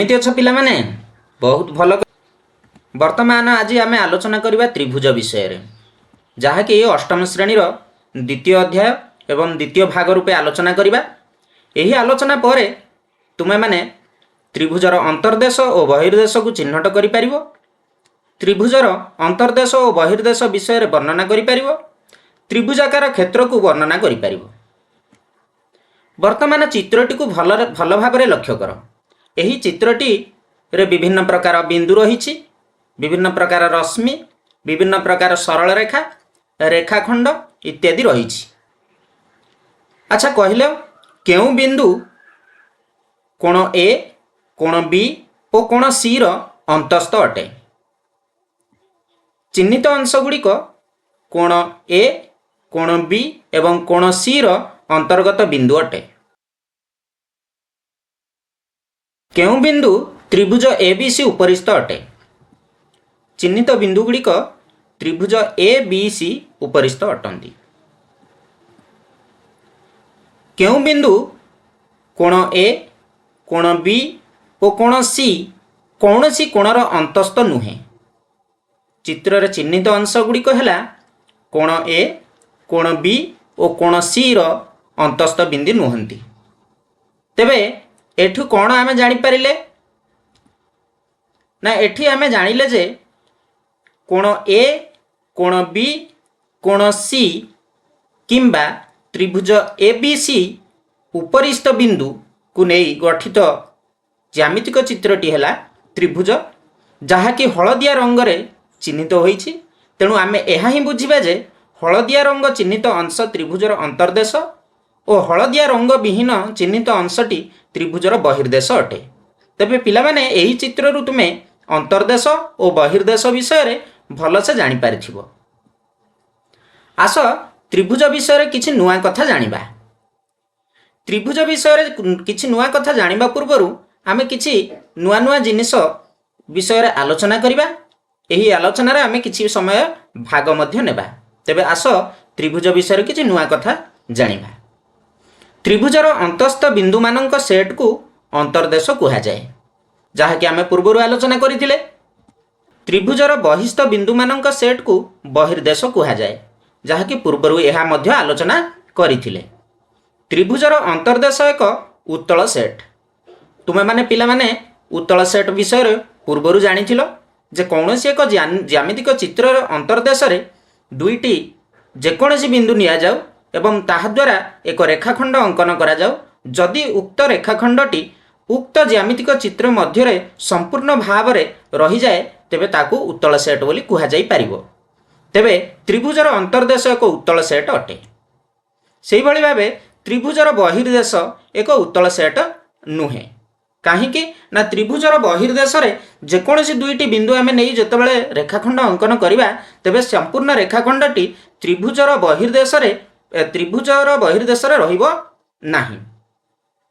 केमिति अछ पिला माने बहुत भल। वर्तमान आज आम आलोचना करबा त्रिभुज विषय रे, जहा कि अष्टम श्रेणी द्वितीय अध्याय एवं द्वितीय भाग रूपे आलोचना करबा। एही आलोचना परे तुमे माने त्रिभुजर अंतर्देश और बहिर्देश को चिन्हट करि परिबो। त्रिभुजर अंतर्देश और बहिर्देश विषय रे वर्णना करि परिबो। त्रिभुजाकार क्षेत्र को वर्णना करि परिबो। वर्तमान चित्रटी को भल भाबरे लक्ष्य कर। एही चित्रटी रे विभिन्न प्रकार बिंदु रही, विभिन्न प्रकार रश्मि, विभिन्न प्रकार सरल रेखा, रेखाखंड इत्यादि रही। अच्छा कहले केउ बिंदु कोण ए, कोण बी और कोण सी रो अंतस्थ अटे। चिन्हित अंश गुड़िक कोण ए, कोण बी एवं कोण सी रो अंतर्गत बिंदु अटे। केउ बिंदु त्रिभुज एबीसी उपरिस्थ अटे। चिन्हित बिंदु गुड़िक त्रिभुज एबीसी उपरिस्थ अटंती। केउ बिंदु कोण ए, कोण बी और कोण सी कौनसी कोणर अंतस्थ नुहे। चित्र चिन्हित अंश गुड़िक है कोण ए, कोण बी और कोण सी रो अंतस्थ बिंदु नुहंती। तेबे एठु कौन आमे जानी परिले ना, एठी आमे जानिले जे कोण ए, कोण बी, कोण सी किंबा त्रिभुज एबीसी उपरिस्थ बिंदु को नहीं गठित ज्यामितिक चित्रटी है त्रिभुज, जहाँकि हलदिया रंग रे चिन्हित होईछि। तेणु आमे एहा ही बुझिबा जे हलदिया रंग चिन्हित अंश त्रिभुजर अंतर्देश और हलदिया रंग विहीन चिन्हित अंशटी त्रिभुजर बहिर्देश अटे। तेबे पिला माने एही चित्ररु तुमे अंतर्देश और बहिर्देश विषय रे भल से जानि पारिथिबो। आस त्रिभुज विषय रे किछि नुआ कथा जानिबा। त्रिभुज विषय रे किछि नुआ कथा जानिबा पूर्वरु आमे किछि नुआ नुआ जिनिस विषय रे आलोचना करिबा। एही आलोचना रे आमे किछि समय भाग मध्य नेबा। तेबे आस त्रिभुज विषय रे किछि नुआ कथा जानिबा। त्रिभुजर अंतस्थ बिंदु मानक सेट को अंतर्देश कहा जाए, जहाँ कि आमे पूर्वरु आलोचना करिथिले। त्रिभुजर बहिस्थ बिंदु मानक सेट को बहिर्देश कहा जाए, जहाँ कि पूर्वरु एहा मध्य आलोचना करिथिले। त्रिभुजर अंतर्देश एक उत्तल सेट। तुमे माने पिला माने उत्तल सेट विषय रे पूर्वरु जानिथिलो जे कौनसी एक ज्यामितिक चित्रर अंतर्देश रे दुईटी जेकोसी बिंदु निया जाऊ एवं ताहा द्वारा एक रेखाखंड अंकन करा जाऊ। जदि उक्त रेखाखंडटी उक्त ज्यामितिक चित्र मध्य रे संपूर्ण भाव रे रही जाए, तेबे ताकू उत्तल सेट बोली कुहा जाई परिबो। तेबे त्रिभुजर अंतर्देश एक उत्तल सेट अटे। सेही भली भाबे त्रिभुजर बहिर्देश एक उत्तल सेट नुहे। काहीकि ना त्रिभुजर बहिर्देश रे जेकोसी दुईटी बिंदु आमे नेई जतबेले रेखाखंड अंकन करिबा, तेबे संपूर्ण रेखाखंडटी त्रिभुजर बहिर्देश रे रहिबो नाही।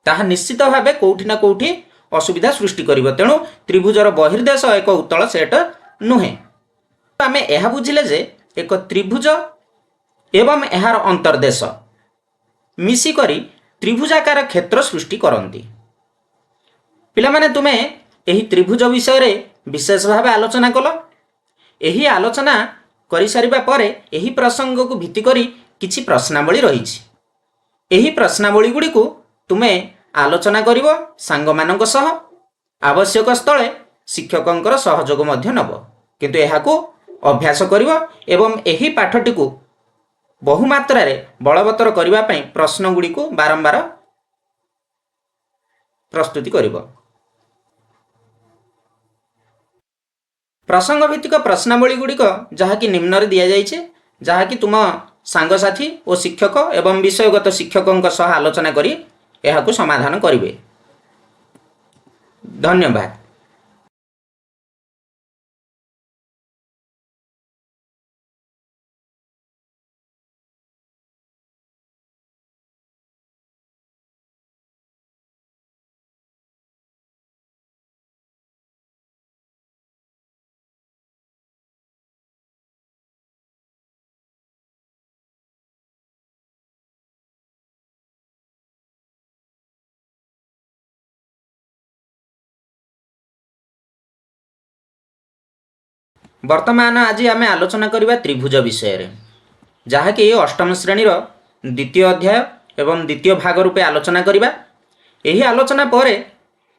ताहा निश्चित भावे कोउठी ना कोउठी असुविधा सृष्टि करिबो। तेणु त्रिभुजर बहिर्देश एक उत्तल सेट नुहे। आमे एहा बुझिले जे एक त्रिभुज एवं एहार अंतर्देश मिसी करी त्रिभुजाकार क्षेत्र सृष्टि करंती। पिला माने तुमे एही त्रिभुज विषय रे विशेष भावे आलोचना कलो। एही आलोचना करि सारिबा परे एही प्रसंग को भित्ति करी किछि प्रश्नावली रहिछि। एही प्रश्नावली गुडी को तुमे आलोचना करिवो सांग मानक सह। आवश्यक स्थले शिक्षकंकर सहयोग मध्य नब, किंतु एहाको अभ्यास करिवो एवं एही पाठटी को बहुमात्रा रे बलवत्तर करिवा पई प्रश्न गुडी को बारंबार प्रस्तुति करिवो। प्रसंग भित्तिक प्रश्नावली गुड़िक जहाँकि निम्न रे दिया जाइछे, जहाँकि तुम सांगसाथी और शिक्षक एवं विषयगत शिक्षकों सह आलोचना करी एहाकु समाधान करिवे। धन्यवाद। वर्तमान आज आम आलोचना करवा त्रिभुज विषय जहाँकि अष्टम श्रेणी द्वितीय अध्याय एवं द्वितीय भाग रूपे आलोचना करवा। यही आलोचना पर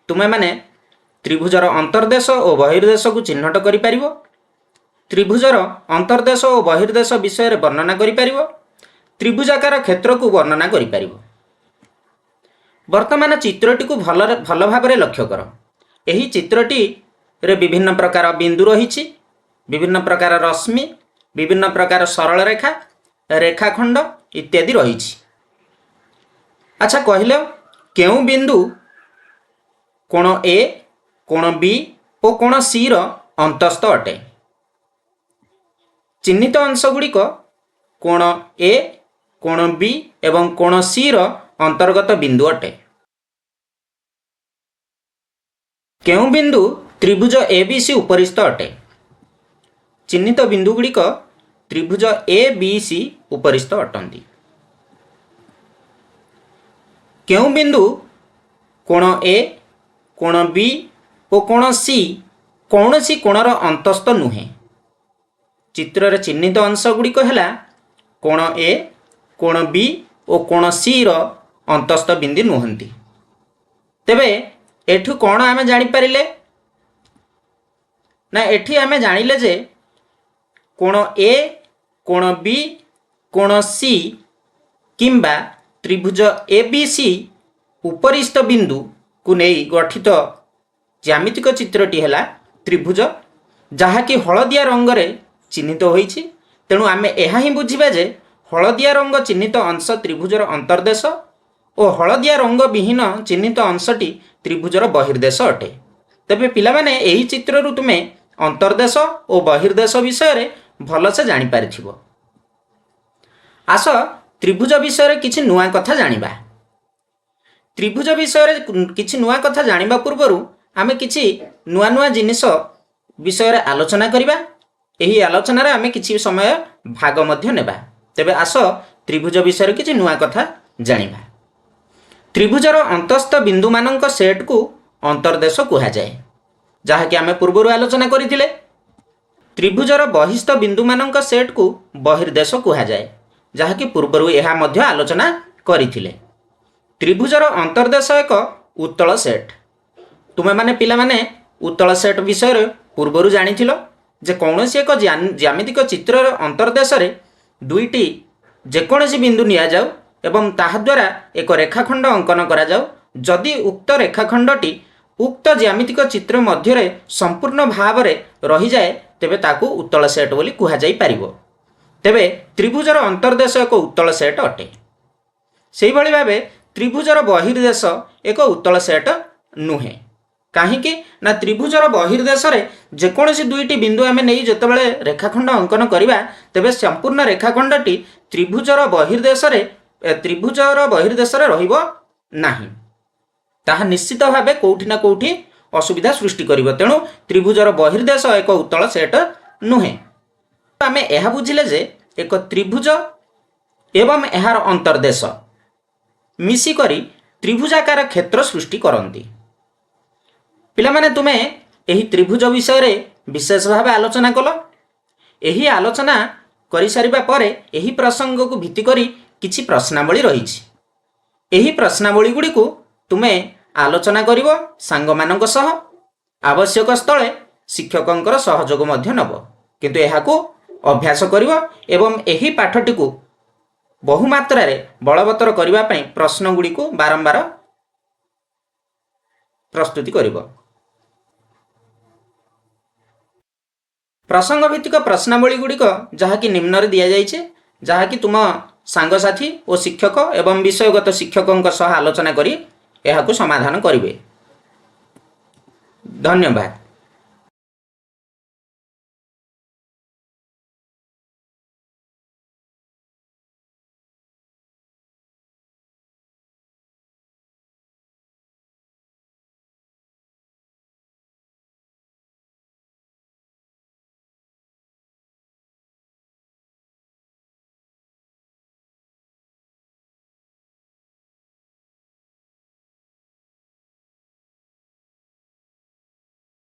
तुमे माने त्रिभुजर अंतर्देश और बहिर्देश को चिन्हट कर त्रिभुजर अंतर्देश और बहिर्देश विषय वर्णना कर त्रिभुजाकार क्षेत्र को वर्णना कर। वर्तमान चित्रटी को भल भाव लक्ष्य कर। यही चित्रटी रे विभिन्न प्रकार बिंदु रही, विभिन्न प्रकार रश्मि, विभिन्न प्रकार सरल रेखा, रेखाखंड इत्यादि रही। अच्छा कहले केउं बिंदु कोण ए, कोण बी और कोण सी रो अंतस्थ अटे। चिन्हित अंश गुड़िक कोण ए, कोण बी एवं कोण सी रो अंतर्गत बिंदु अटे। केउं बिंदु त्रिभुज एबीसी उपरिस्थ अटे। चिन्हित बिंदु गुड़िक त्रिभुज एबीसी उपरिस्थ अटंती। केउं बिंदु कोण ए, कोण बी और कोण सी कौनसी कोणर अंतस्थ नुहे। चित्र चिन्हित अंश गुड़िक है कोण ए, कोण बी और कोण सी रो अंतस्थ बिंदु नुहंती। तेबे एठु कौन आम जानीपारे ना एठी आम जानिले जे कोण ए, कोण बी, कोण सी किंबा त्रिभुज एबीसी उपरिस्थ बिंदु को नहीं गठित ज्यामितिक चित्रटी है त्रिभुज जहाँकि हलदिया रंग रे चिन्हित होईछि। तेणु आम यह ही बुझा जे हलदिया रंग चिन्हित अंश त्रिभुजर अंतर्देश और हलदिया रंग विहीन चिन्हित अंशटी त्रिभुजर बहिर्देश अटे। तेबे पिलामाने एही चित्ररु तुमे अंतर्देश और बहिर्देश विषय भल से जानी पारिथिबो। आस त्रिभुज विषय किछि नुआ कथा जानिबा। त्रिभुज विषय किछि नुआ कथा जानिबा पूर्वरु आमे किछि नुआ नुआ जिनिस विषय आलोचना करिबा। एही आलोचना रे आमे किछि समय भाग मध्य नेबा। तेबे आस त्रिभुज विषय किछि नुआ कथा जानिबा। त्रिभुजर अंतस्थ बिंदु मानक सेट को अंतर्देश कहा जाए जहाँकि आम पूर्व आलोचना करथिले। त्रिभुजर बहिस्थ बिंदु मानक सेट को बहिर्देश कहा जाए जहाँकि पूर्व यह मध्य आलोचना करथिले। त्रिभुजर अंतर्देश एक उत्तल सेट। तुमे माने पिला माने उत्तल सेट विषय पूर्व जानिथिलो जे कौनसी एक ज्यामितिक चित्रर अंतर्देश रे दुईटी जेकोसी बिंदु निया जाऊ एवं ताहा द्वारा एक रेखाखंड अंकन करा जाऊ। जदि उक्त रेखाखंडटी उक्त ज्यामितिक चित्र मध्य संपूर्ण भाव रही जाए तेबे ताकू उत्तल सेट बोली कुहा जाई पारिबो। तेबे त्रिभुजर अंतर्देश एक उत्तल सेट अटे। सेही भली भाबे त्रिभुजर बहिर्देश एक उत्तल सेट नुहे। काहीकि ना त्रिभुजर बहिर्देश रे जेकोसी दुईटी बिंदु आमे नै जतबेले रेखाखंड अंकन करिबा तेबे संपूर्ण रेखाखंडटी त्रिभुजर बहिर्देश रे रहिबो नाही। ताहा निश्चित भावे कोउठी ना कोउठी असुविधा सृष्टि करिबो। तेणु त्रिभुजर बहिर्देश एक उत्तल सेट नुहे। आमे एहा बुझिले जे एक त्रिभुज एवं एहार अंतर्देश मिसी करी त्रिभुजाकार क्षेत्र सृष्टि करंती। पिला माने तुमे एही त्रिभुज विषय रे विशेष भावे आलोचना कलो। एही आलोचना करि सारिबा परे एही प्रसंग को भित्ति करी किछि प्रश्नावली रहिछि। एही प्रश्नावली गुडी को तुमे आलोचना करिवो सांग मानक सह। आवश्यक स्थले शिक्षकंकर सहयोग मध्य नब। किंतु एहाको अभ्यास करिवो एवं एही पाठटी को बहुमात्रा रे बलवत्तर करिवा पई प्रश्न गुडी को बारंबार प्रस्तुति करिवो। प्रसंग भित्तिक प्रश्नावली गुड़िक जहाँकि निम्न दिया जाइछे जहाँकि तुम सांगसाथी और शिक्षक एवं विषयगत शिक्षकों सह आलोचना करी एहाकु समाधान करिवे। धन्यवाद।